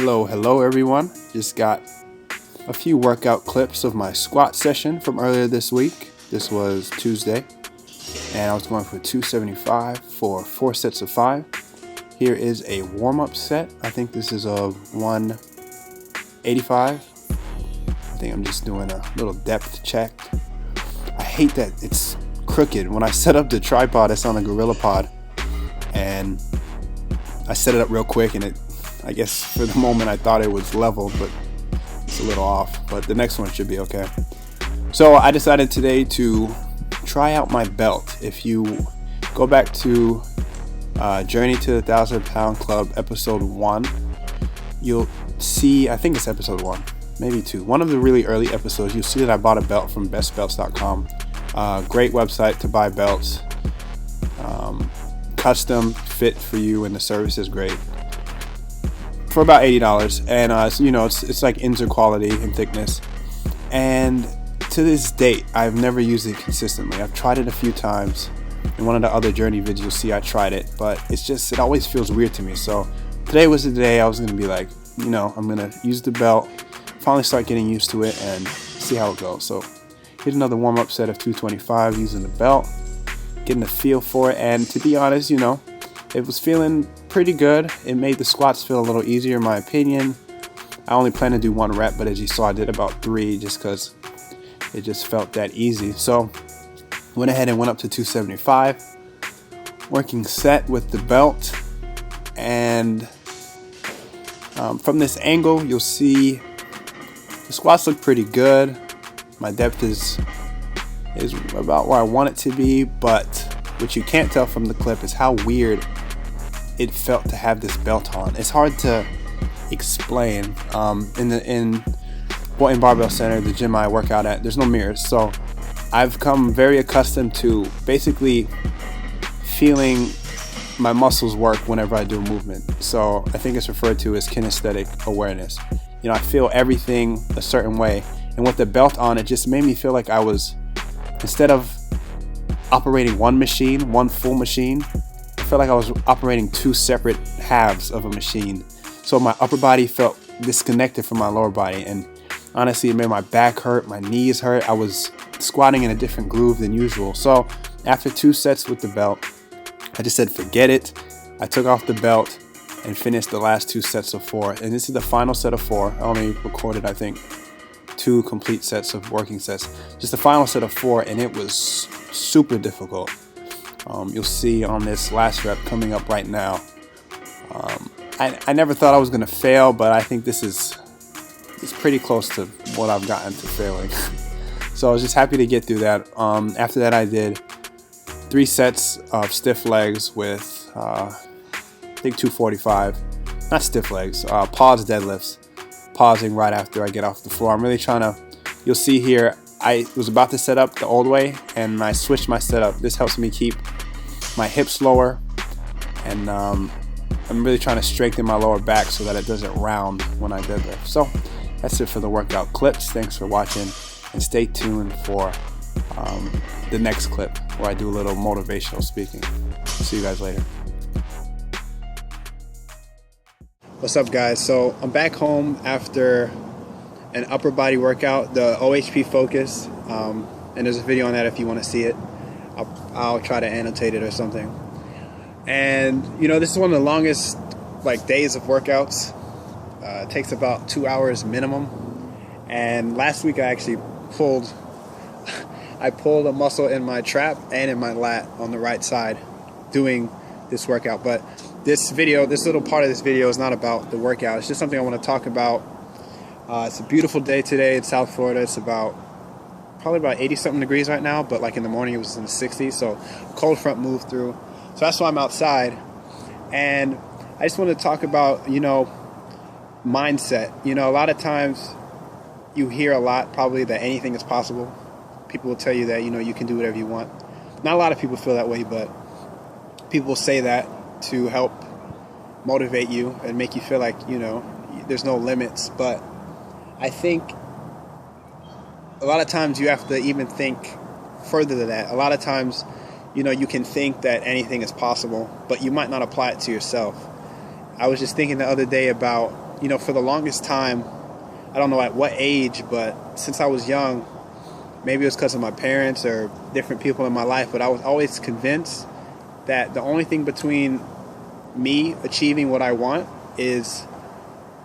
Hello everyone. Just got a few workout clips of my squat session from earlier this week. This was Tuesday, and I was going for 275 for 4 sets of 5. Here is a warm-up set. I think this is a 185. I think I'm just doing a little depth check. I hate that it's crooked. When I set up the tripod, it's on a GorillaPod, and I set it up real quick, and I guess for the moment I thought it was leveled, but it's a little off. But the next one should be okay. So I decided today to try out my belt. If you go back to Journey to the 1,000 Pound Club episode 1, you'll see, I think it's episode 1, maybe 2, one of the really early episodes, you'll see that I bought a belt from bestbelts.com. Great website to buy belts, custom fit for you, and the service is great, for about $80. And it's like Inzer quality and thickness, and to this date I've never used it consistently. I've tried it a few times. In one of the other Journey videos you'll see I tried it, but it always feels weird to me. So today was the day I was going to be like, I'm going to use the belt, finally start getting used to it and see how it goes. So here's another warm-up set of 225 using the belt, getting a feel for it. And to be honest, it was feeling pretty good. It made the squats feel a little easier in my opinion. I only plan to do 1 rep, but as you saw I did about 3 just because it just felt that easy. So went ahead and went up to 275, working set with the belt. And from this angle you'll see the squats look pretty good. My depth is about where I want it to be, but what you can't tell from the clip is how weird it felt to have this belt on. It's hard to explain. In Boynton Barbell Center, the gym I work out at, there's no mirrors, so I've come very accustomed to basically feeling my muscles work whenever I do a movement. So I think it's referred to as kinesthetic awareness. I feel everything a certain way, and with the belt on, it just made me feel like I was, instead of operating one full machine, I felt like I was operating 2 separate halves of a machine. So my upper body felt disconnected from my lower body, and honestly it made my back hurt, my knees hurt. I was squatting in a different groove than usual. So after 2 sets with the belt, I just said forget it. I took off the belt and finished the last 2 sets of 4, and this is the final set of 4. I only recorded I think 2 complete sets of working sets, just the final set of 4, and it was super difficult. You'll see on this last rep coming up right now. I never thought I was gonna fail, but I think this is pretty close to what I've gotten to failing. So I was just happy to get through that. After that I did 3 sets of stiff legs with I think 245, not stiff legs, pause deadlifts, pausing right after I get off the floor. I'm really trying to, you'll see here, I was about to set up the old way and I switched my setup. This helps me keep my hips lower, and I'm really trying to strengthen my lower back so that it doesn't round when I deadlift. So that's it for the workout clips. Thanks for watching, and stay tuned for the next clip where I do a little motivational speaking. See you guys later. What's up guys? So I'm back home after an upper body workout, the OHP Focus, and there's a video on that if you want to see it. I'll try to annotate it or something. And this is one of the longest days of workouts. It takes about 2 hours minimum. And last week I actually pulled a muscle in my trap and in my lat on the right side doing this workout. But this little part of this video is not about the workout. It's just something I want to talk about. It's a beautiful day today in South Florida. It's probably about 80 something degrees right now, but in the morning it was in the 60s, so a cold front moved through. So that's why I'm outside. And I just want to talk about mindset. A lot of times you hear a lot probably that anything is possible. People will tell you that you can do whatever you want. Not a lot of people feel that way, but people say that to help motivate you and make you feel like there's no limits. But I think a lot of times you have to even think further than that. A lot of times you can think that anything is possible, but you might not apply it to yourself. I was just thinking the other day about for the longest time, I don't know at what age, but since I was young, maybe it was because of my parents or different people in my life, but I was always convinced that the only thing between me achieving what I want is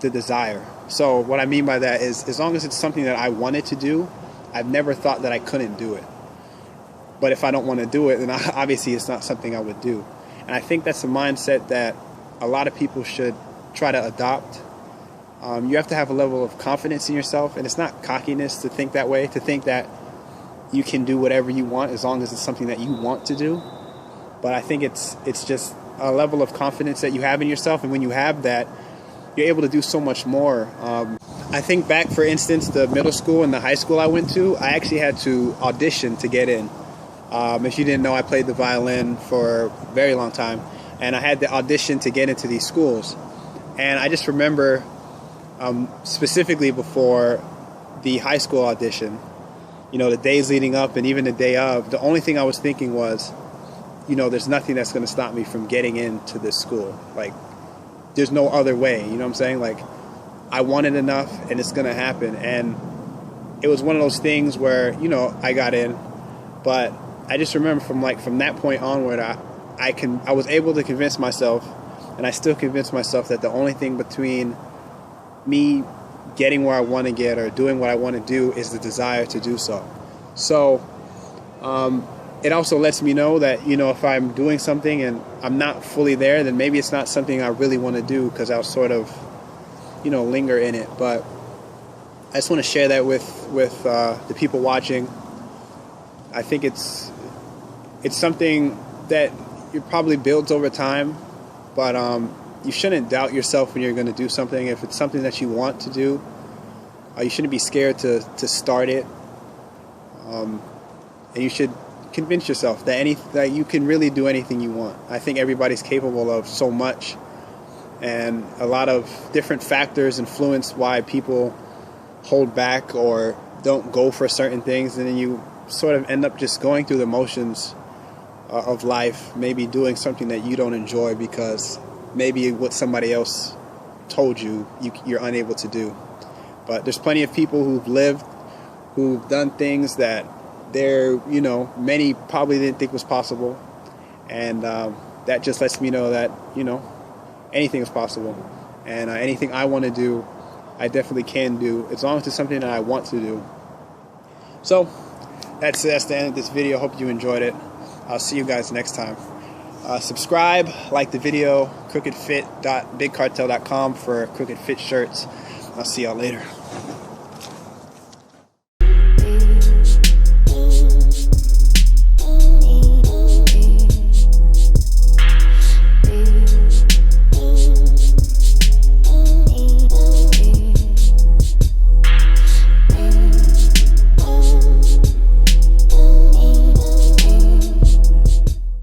the desire. So what I mean by that is, as long as it's something that I wanted to do, I've never thought that I couldn't do it. But if I don't want to do it, then obviously it's not something I would do. And I think that's a mindset that a lot of people should try to adopt. You have to have a level of confidence in yourself, and it's not cockiness to think that way, to think that you can do whatever you want as long as it's something that you want to do. But I think it's just a level of confidence that you have in yourself, and when you have that, you're able to do so much more. I think back, for instance, the middle school and the high school I went to, I actually had to audition to get in. If you didn't know, I played the violin for a very long time, and I had to audition to get into these schools. And I just remember, specifically before the high school audition, the days leading up and even the day of, the only thing I was thinking was, there's nothing that's going to stop me from getting into this school. Like, there's no other way, you know what I'm saying? Like, I want it enough and it's going to happen. And it was one of those things where, I got in, but I just remember from that point onward, I was able to convince myself, and I still convince myself, that the only thing between me getting where I want to get or doing what I want to do is the desire to do so. So it also lets me know that, if I'm doing something and I'm not fully there, then maybe it's not something I really want to do, because I'll sort of, linger in it. But I just want to share that with the people watching. I think it's something that it probably builds over time, but you shouldn't doubt yourself when you're going to do something. If it's something that you want to do, you shouldn't be scared to start it. And you should convince yourself that you can really do anything you want. I think everybody's capable of so much, and a lot of different factors influence why people hold back or don't go for certain things, and then you sort of end up just going through the motions of life, maybe doing something that you don't enjoy because maybe what somebody else told you're unable to do. But there's plenty of people who've done things that many probably didn't think was possible, and that just lets me know that anything is possible, and anything I want to do, I definitely can do, as long as it's something that I want to do. So that's the end of this video. Hope you enjoyed it. I'll see you guys next time. Subscribe, like the video, crookedfit.bigcartel.com for Crooked Fit shirts. I'll see y'all later.